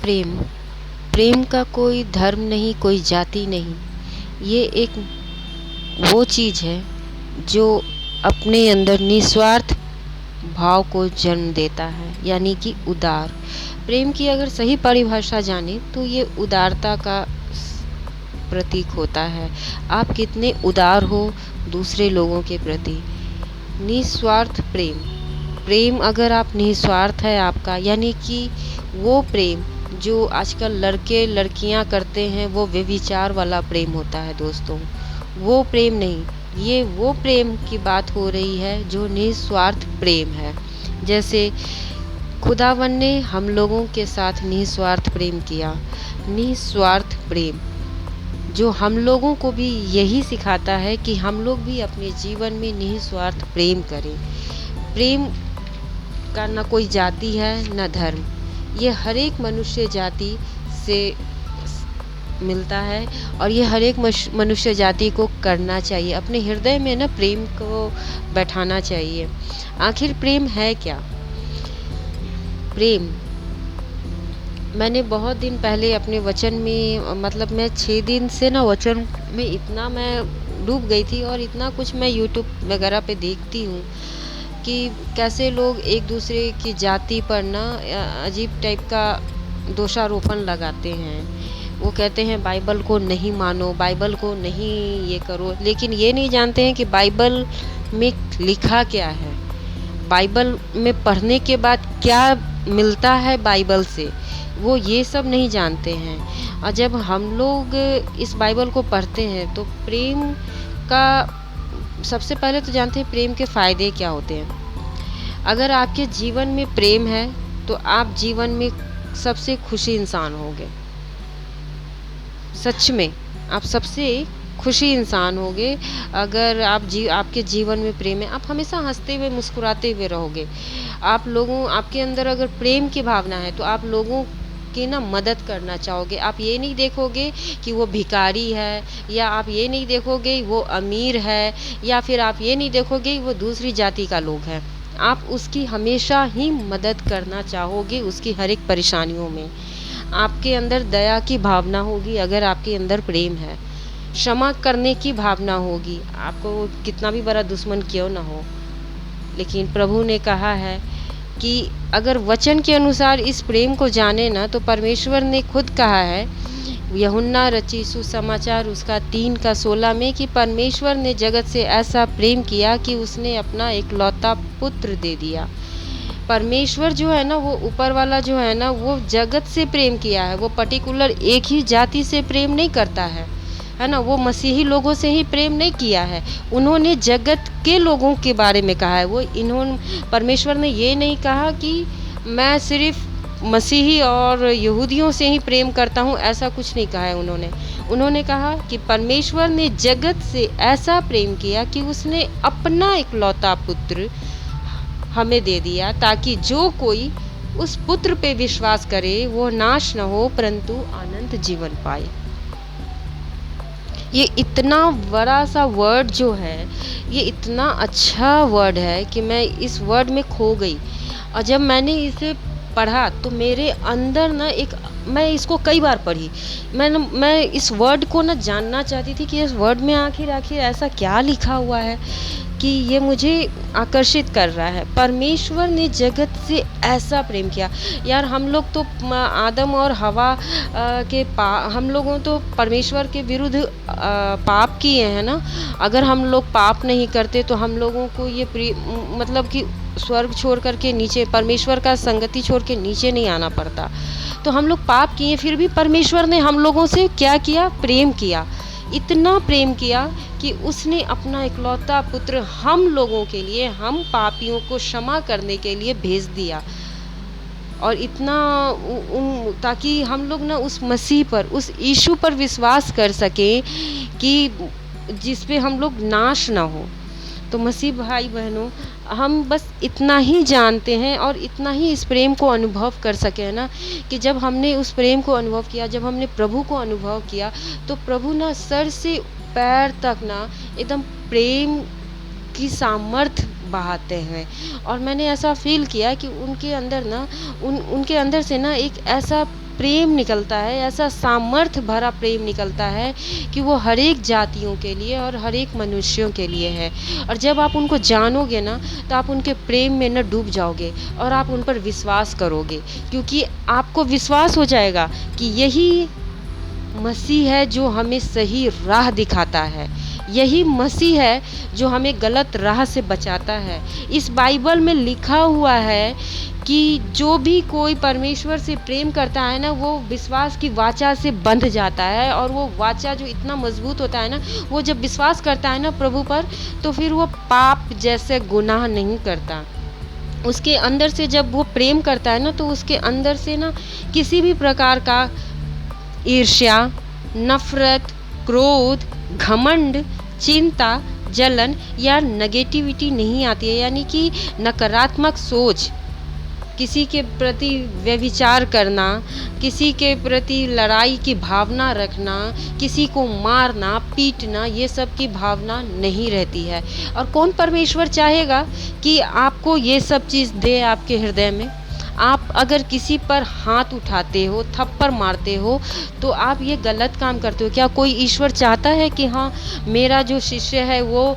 प्रेम प्रेम का कोई धर्म नहीं, कोई जाति नहीं। ये एक वो चीज़ है जो अपने अंदर निस्वार्थ भाव को जन्म देता है, यानी कि उदार। प्रेम की अगर सही परिभाषा जाने तो ये उदारता का प्रतीक होता है। आप कितने उदार हो दूसरे लोगों के प्रति। निस्वार्थ प्रेम प्रेम अगर आप निस्वार्थ है आपका, यानी कि वो प्रेम जो आजकल लड़के लड़कियां करते हैं, वो व्यभिचार वाला प्रेम होता है दोस्तों। वो प्रेम नहीं, ये वो प्रेम की बात हो रही है जो निस्वार्थ प्रेम है। जैसे खुदावन ने हम लोगों के साथ निस्वार्थ प्रेम किया। निस्वार्थ प्रेम जो हम लोगों को भी यही सिखाता है कि हम लोग भी अपने जीवन में निस्वार्थ प्रेम करें। प्रेम का ना कोई जाति है ना धर्म, ये हर एक मनुष्य जाति से मिलता है और ये हर एक मनुष्य जाति को करना चाहिए। अपने हृदय में ना प्रेम को बैठाना चाहिए। आखिर प्रेम है क्या? प्रेम मैंने बहुत दिन पहले अपने वचन में, मतलब मैं 6 दिन से ना वचन में इतना मैं डूब गई थी और इतना कुछ मैं यूट्यूब वगैरह पे देखती हूँ कि कैसे लोग एक दूसरे की जाति पर ना अजीब टाइप का दोषारोपण लगाते हैं। वो कहते हैं बाइबल को नहीं मानो, बाइबल को नहीं ये करो, लेकिन ये नहीं जानते हैं कि बाइबल में लिखा क्या है, बाइबल में पढ़ने के बाद क्या मिलता है बाइबल से, वो ये सब नहीं जानते हैं। और जब हम लोग इस बाइबल को पढ़ते हैं तो प्रेम का सबसे पहले तो जानते हैं प्रेम के फ़ायदे क्या होते हैं। अगर आपके जीवन में प्रेम है तो आप जीवन में सबसे खुशी इंसान होंगे। सच में आप सबसे खुशी इंसान होंगे अगर आपके जीवन में प्रेम है। आप हमेशा हंसते हुए मुस्कुराते हुए रहोगे। आपके अंदर अगर प्रेम की भावना है तो आप लोगों की ना मदद करना चाहोगे। आप ये नहीं देखोगे कि वो भिखारी है, या आप ये नहीं देखोगे वो अमीर है, या फिर आप ये नहीं देखोगे वो दूसरी जाति का लोग है। आप उसकी हमेशा ही मदद करना चाहोगे, उसकी हर एक परेशानियों में। आपके अंदर दया की भावना होगी अगर आपके अंदर प्रेम है। क्षमा करने की भावना होगी, आपको कितना भी बड़ा दुश्मन क्यों ना हो। लेकिन प्रभु ने कहा है कि अगर वचन के अनुसार इस प्रेम को जाने ना, तो परमेश्वर ने खुद कहा है यूहन्ना रचित सुसमाचार उसका 3:16 में कि परमेश्वर ने जगत से ऐसा प्रेम किया कि उसने अपना एकलौता पुत्र दे दिया। परमेश्वर जो है ना, वो ऊपर वाला जो है ना, वो जगत से प्रेम किया है। वो पर्टिकुलर एक ही जाति से प्रेम नहीं करता है ना। वो मसीही लोगों से ही प्रेम नहीं किया है, उन्होंने जगत के लोगों के बारे में कहा है। परमेश्वर ने ये नहीं कहा कि मैं सिर्फ मसीही और यहूदियों से ही प्रेम करता हूँ, ऐसा कुछ नहीं कहा है उन्होंने कहा कि परमेश्वर ने जगत से ऐसा प्रेम किया कि उसने अपना इकलौता पुत्र हमें दे दिया, ताकि जो कोई उस पुत्र पे विश्वास करे वो नाश न हो परंतु अनंत जीवन पाए। ये इतना बड़ा सा वर्ड जो है, ये इतना अच्छा वर्ड है कि मैं इस वर्ड में खो गई। और जब मैंने इसे पढ़ा तो मेरे अंदर ना मैं इसको कई बार पढ़ी। मैं इस वर्ड को ना जानना चाहती थी कि इस वर्ड में आखिर ऐसा क्या लिखा हुआ है कि ये मुझे आकर्षित कर रहा है। परमेश्वर ने जगत से ऐसा प्रेम किया। यार हम लोग तो आदम और हवा हम लोगों तो परमेश्वर के विरुद्ध पाप किए हैं ना। अगर हम लोग पाप नहीं करते तो हम लोगों को ये मतलब कि स्वर्ग छोड़ करके नीचे, परमेश्वर का संगति छोड़ के नीचे नहीं आना पड़ता। तो हम लोग पाप किए, फिर भी परमेश्वर ने हम लोगों से क्या किया? प्रेम किया। इतना प्रेम किया कि उसने अपना इकलौता पुत्र हम लोगों के लिए, हम पापियों को क्षमा करने के लिए भेज दिया। और इतना ताकि हम लोग ना उस मसीह पर, उस यीशु पर विश्वास कर सकें कि जिस पे हम लोग नाश ना हो। तो मसीह भाई बहनों, हम बस इतना ही जानते हैं और इतना ही इस प्रेम को अनुभव कर सके ना, कि जब हमने उस प्रेम को अनुभव किया, जब हमने प्रभु को अनुभव किया, तो प्रभु ना सर से पैर तक ना एकदम प्रेम की सामर्थ्य बहाते हैं। और मैंने ऐसा फील किया कि उनके अंदर ना उनके अंदर से ना एक ऐसा प्रेम निकलता है, ऐसा सामर्थ्य भरा प्रेम निकलता है कि वो हर एक जातियों के लिए और हर एक मनुष्यों के लिए है। और जब आप उनको जानोगे ना, तो आप उनके प्रेम में न डूब जाओगे और आप उन पर विश्वास करोगे, क्योंकि आपको विश्वास हो जाएगा कि यही मसीह है जो हमें सही राह दिखाता है, यही मसीह है जो हमें गलत राह से बचाता है। इस बाइबल में लिखा हुआ है कि जो भी कोई परमेश्वर से प्रेम करता है ना, वो विश्वास की वाचा से बंध जाता है, और वो वाचा जो इतना मजबूत होता है ना, वो जब विश्वास करता है ना प्रभु पर, तो फिर वो पाप जैसे गुनाह नहीं करता। उसके अंदर से जब वो प्रेम करता है ना, तो उसके अंदर से ना किसी भी प्रकार का ईर्ष्या, नफरत, क्रोध, घमंड, चिंता, जलन या नेगेटिविटी नहीं आती है। यानी कि नकारात्मक सोच, किसी के प्रति व्यभिचार करना, किसी के प्रति लड़ाई की भावना रखना, किसी को मारना, पीटना, ये सब की भावना नहीं रहती है। और कौन परमेश्वर चाहेगा कि आपको ये सब चीज़ दे आपके हृदय में? आप अगर किसी पर हाथ उठाते हो, थप्पड़ मारते हो, तो आप ये गलत काम करते हो। क्या कोई ईश्वर चाहता है कि हाँ, मेरा जो शिष्य है वो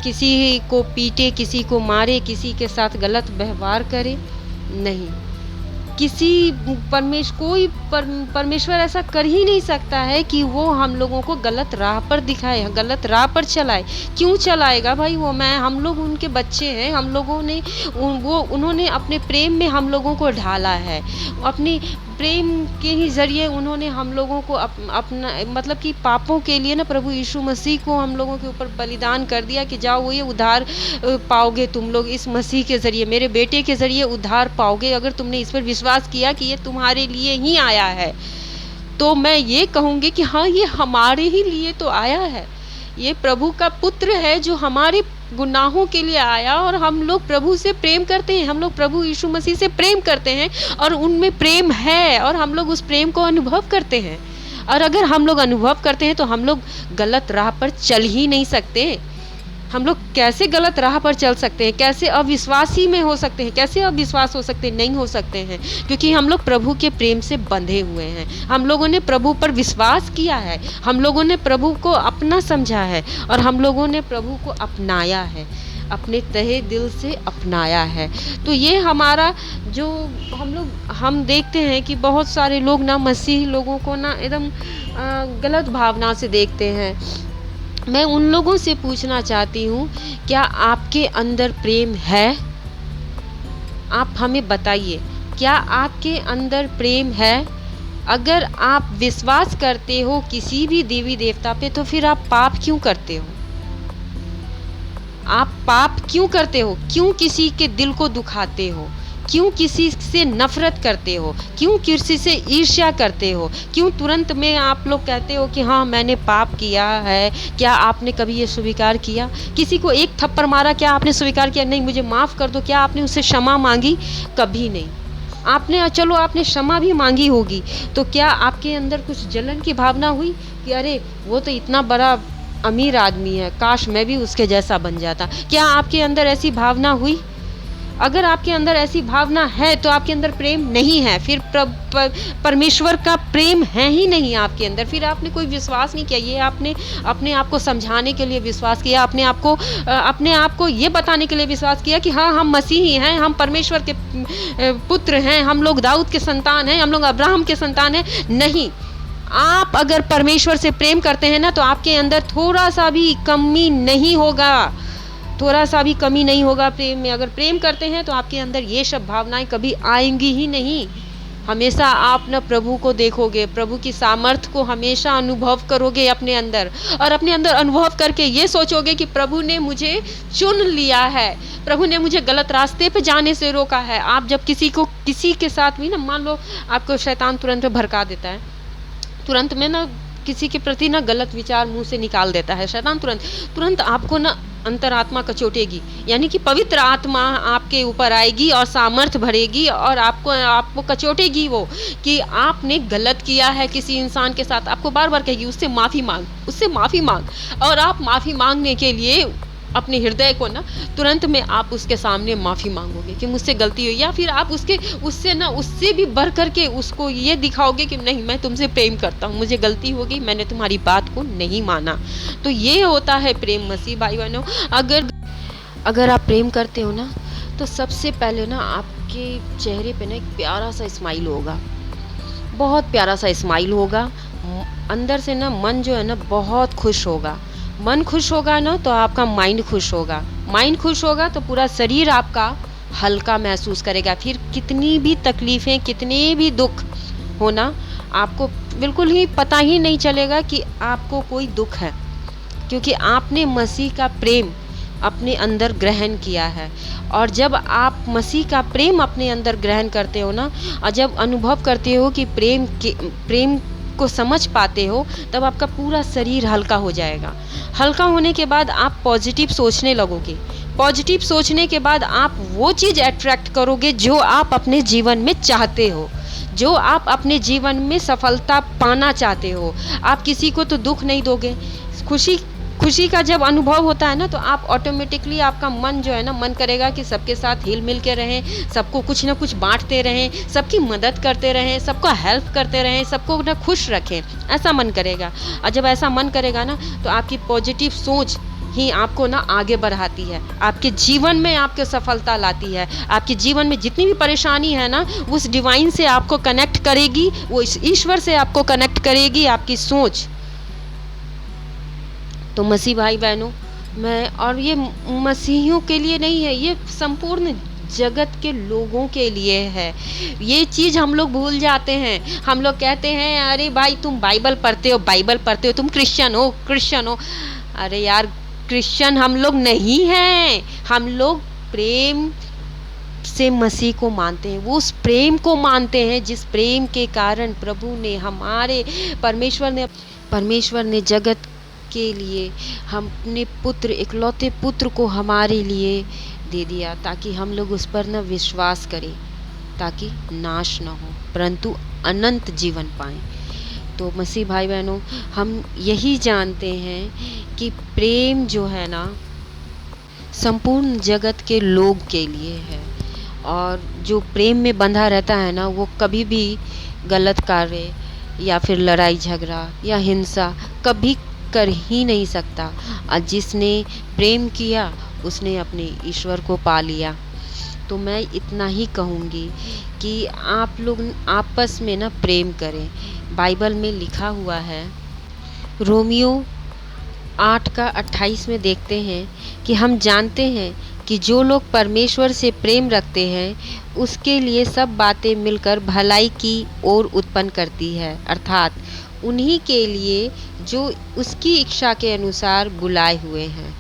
किसी को पीटे, किसी को मारे, किसी के साथ गलत व्यवहार करे? नहीं, कोई परमेश्वर ऐसा कर ही नहीं सकता है कि वो हम लोगों को गलत राह पर दिखाए, गलत राह पर चलाए। क्यों चलाएगा भाई? हम लोग उनके बच्चे हैं। हम लोगों ने उन्होंने अपने प्रेम में हम लोगों को ढाला है, अपनी प्रेम के ही ज़रिए उन्होंने हम लोगों को अपना मतलब कि पापों के लिए ना प्रभु यीशु मसीह को हम लोगों के ऊपर बलिदान कर दिया कि जाओ, वो ये उद्धार पाओगे तुम लोग इस मसीह के ज़रिए, मेरे बेटे के ज़रिए उद्धार पाओगे, अगर तुमने इस पर विश्वास किया कि ये तुम्हारे लिए ही आया है। तो मैं ये कहूँगी कि हाँ, ये हमारे ही लिए तो आया है। ये प्रभु का पुत्र है जो हमारे गुनाहों के लिए आया, और हम लोग प्रभु से प्रेम करते हैं, हम लोग प्रभु यीशु मसीह से प्रेम करते हैं, और उनमें प्रेम है, और हम लोग उस प्रेम को अनुभव करते हैं। और अगर हम लोग अनुभव करते हैं तो हम लोग गलत राह पर चल ही नहीं सकते। हम लोग कैसे गलत राह पर चल सकते हैं? कैसे अविश्वासी में हो सकते हैं? कैसे अविश्वास हो सकते हैं? नहीं हो सकते हैं, क्योंकि हम लोग प्रभु के प्रेम से बंधे हुए हैं। हम लोगों ने प्रभु पर विश्वास किया है, हम लोगों ने प्रभु को अपना समझा है, और हम लोगों ने प्रभु को अपनाया है, अपने तहे दिल से अपनाया है। तो ये हमारा जो हम देखते हैं कि बहुत सारे लोग ना मसीही लोगों को ना एकदम गलत भावना से देखते हैं। मैं उन लोगों से पूछना चाहती हूँ, क्या आपके अंदर प्रेम है? आप हमें बताइए, क्या आपके अंदर प्रेम है? अगर आप विश्वास करते हो किसी भी देवी देवता पे, तो फिर आप पाप क्यों करते हो? आप पाप क्यों करते हो? क्यों किसी के दिल को दुखाते हो? क्यों किसी से नफरत करते हो? क्यों किसी से ईर्ष्या करते हो? क्यों तुरंत में आप लोग कहते हो कि हाँ, मैंने पाप किया है? क्या आपने कभी ये स्वीकार किया? किसी को एक थप्पड़ मारा, क्या आपने स्वीकार किया नहीं मुझे माफ़ कर दो? क्या आपने उससे क्षमा मांगी? कभी नहीं। आपने क्षमा भी मांगी होगी, तो क्या आपके अंदर कुछ जलन की भावना हुई कि अरे वो तो इतना बड़ा अमीर आदमी है, काश मैं भी उसके जैसा बन जाता? क्या आपके अंदर ऐसी भावना हुई? अगर आपके अंदर ऐसी भावना है तो आपके अंदर प्रेम नहीं है, फिर परमेश्वर का प्रेम है ही नहीं आपके अंदर। फिर आपने कोई विश्वास नहीं किया, ये आपने अपने आप को समझाने के लिए विश्वास किया, अपने आप को ये बताने के लिए विश्वास किया कि हाँ, हम मसीही हैं, हम परमेश्वर के पुत्र हैं, हम लोग दाऊद के संतान हैं, हम लोग अब्राहम के संतान हैं। नहीं, आप अगर परमेश्वर से प्रेम करते हैं ना, तो आपके अंदर थोड़ा सा भी कमी नहीं होगा, थोड़ा सा भी कमी नहीं होगा प्रेम में। अगर प्रेम करते हैं तो आपके अंदर ये सब भावनाएं कभी आएंगी ही नहीं। हमेशा आप ना प्रभु को देखोगे, प्रभु की सामर्थ्य को हमेशा अनुभव करोगे अपने अंदर, और अपने अंदर अनुभव करके ये सोचोगे कि प्रभु ने मुझे चुन लिया है, प्रभु ने मुझे गलत रास्ते पे जाने से रोका है। आप जब किसी के साथ भी ना, मान लो आपको शैतान तुरंत भड़का देता है, तुरंत में ना किसी के प्रति ना गलत विचार मुंह से निकाल देता है शैतान, तुरंत आपको ना अंतरात्मा कचोटेगी, यानी कि पवित्र आत्मा आपके ऊपर आएगी और सामर्थ्य भरेगी, और आपको कचोटेगी वो कि आपने गलत किया है किसी इंसान के साथ। आपको बार बार कहेगी उससे माफ़ी मांग, और आप माफ़ी मांगने के लिए अपने हृदय को ना तुरंत में आप उसके सामने माफ़ी मांगोगे कि मुझसे गलती हुई, या फिर आप उससे भी बढ़ कर के उसको ये दिखाओगे कि नहीं, मैं तुमसे प्रेम करता हूँ, मुझे गलती हो गई, मैंने तुम्हारी बात को नहीं माना। तो ये होता है प्रेम मसीह भाई बहनों। अगर अगर आप प्रेम करते हो ना, तो सबसे पहले ना आपके चेहरे पे ना एक प्यारा सा स्माइल होगा, बहुत प्यारा सा स्माइल होगा। अंदर से ना मन जो है ना बहुत खुश होगा। मन खुश होगा ना तो आपका माइंड खुश होगा, माइंड खुश होगा तो पूरा शरीर आपका हल्का महसूस करेगा। फिर कितनी भी तकलीफ़ें, कितने भी दुख हो ना, आपको बिल्कुल ही पता ही नहीं चलेगा कि आपको कोई दुख है, क्योंकि आपने मसीह का प्रेम अपने अंदर ग्रहण किया है। और जब आप मसीह का प्रेम अपने अंदर ग्रहण करते हो ना, और जब अनुभव करते हो कि प्रेम को समझ पाते हो, तब आपका पूरा शरीर हल्का हो जाएगा। हल्का होने के बाद आप पॉजिटिव सोचने लगोगे। पॉजिटिव सोचने के बाद आप वो चीज़ अट्रैक्ट करोगे जो आप अपने जीवन में चाहते हो, जो आप अपने जीवन में सफलता पाना चाहते हो। आप किसी को तो दुख नहीं दोगे। खुशी का जब अनुभव होता है ना, तो आप ऑटोमेटिकली आपका मन जो है ना, मन करेगा कि सबके साथ हिल मिल के रहें, सबको कुछ ना कुछ बांटते रहें, सबकी मदद करते रहें, सबको हेल्प करते रहें, सबको ना खुश रखें, ऐसा मन करेगा। और जब ऐसा मन करेगा ना, तो आपकी पॉजिटिव सोच ही आपको ना आगे बढ़ाती है, आपके जीवन में आपको सफलता लाती है। आपके जीवन में जितनी भी परेशानी है ना, उस डिवाइन से आपको कनेक्ट करेगी, वो इस ईश्वर से आपको कनेक्ट करेगी आपकी सोच। तो मसीह भाई बहनों, और ये मसीहियों के लिए नहीं है, ये संपूर्ण जगत के लोगों के लिए है। ये चीज़ हम लोग भूल जाते हैं। हम लोग कहते हैं अरे भाई तुम बाइबल पढ़ते हो, तुम क्रिश्चियन हो। अरे यार, क्रिश्चियन हम लोग नहीं हैं। हम लोग प्रेम से मसीह को मानते हैं, वो उस प्रेम को मानते हैं जिस प्रेम के कारण प्रभु ने परमेश्वर ने जगत के लिए हम अपने इकलौते पुत्र को हमारे लिए दे दिया, ताकि हम लोग उस पर न विश्वास करें, ताकि नाश न हो परंतु अनंत जीवन पाएं। तो मसीह भाई बहनों, हम यही जानते हैं कि प्रेम जो है ना, संपूर्ण जगत के लोग के लिए है। और जो प्रेम में बंधा रहता है ना, वो कभी भी गलत कार्य या फिर लड़ाई झगड़ा या हिंसा कभी कर ही नहीं सकता। और जिसने प्रेम किया उसने अपने ईश्वर को पा लिया। तो मैं इतना ही कहूँगी कि आप लोग आपस में ना प्रेम करें। बाइबल में लिखा हुआ है, रोमियो 8:28 में देखते हैं कि हम जानते हैं कि जो लोग परमेश्वर से प्रेम रखते हैं उसके लिए सब बातें मिलकर भलाई की ओर उत्पन्न करती है, अर्थात उन्हीं के लिए जो उसकी इच्छा के अनुसार बुलाए हुए हैं।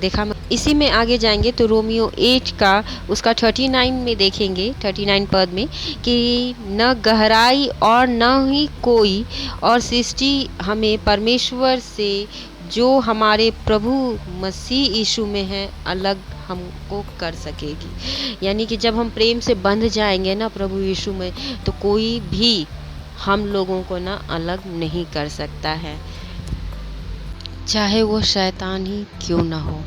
देखा, इसी में आगे जाएंगे तो रोमियो 8 का उसका 39 में देखेंगे, 39 पद में, कि न गहराई और न ही कोई और सृष्टि हमें परमेश्वर से जो हमारे प्रभु मसीह यीशु में है अलग हमको कर सकेगी। यानी कि जब हम प्रेम से बंध जाएंगे ना प्रभु यीशु में, तो कोई भी हम लोगों को ना अलग नहीं कर सकता है, चाहे वो शैतान ही क्यों ना हो।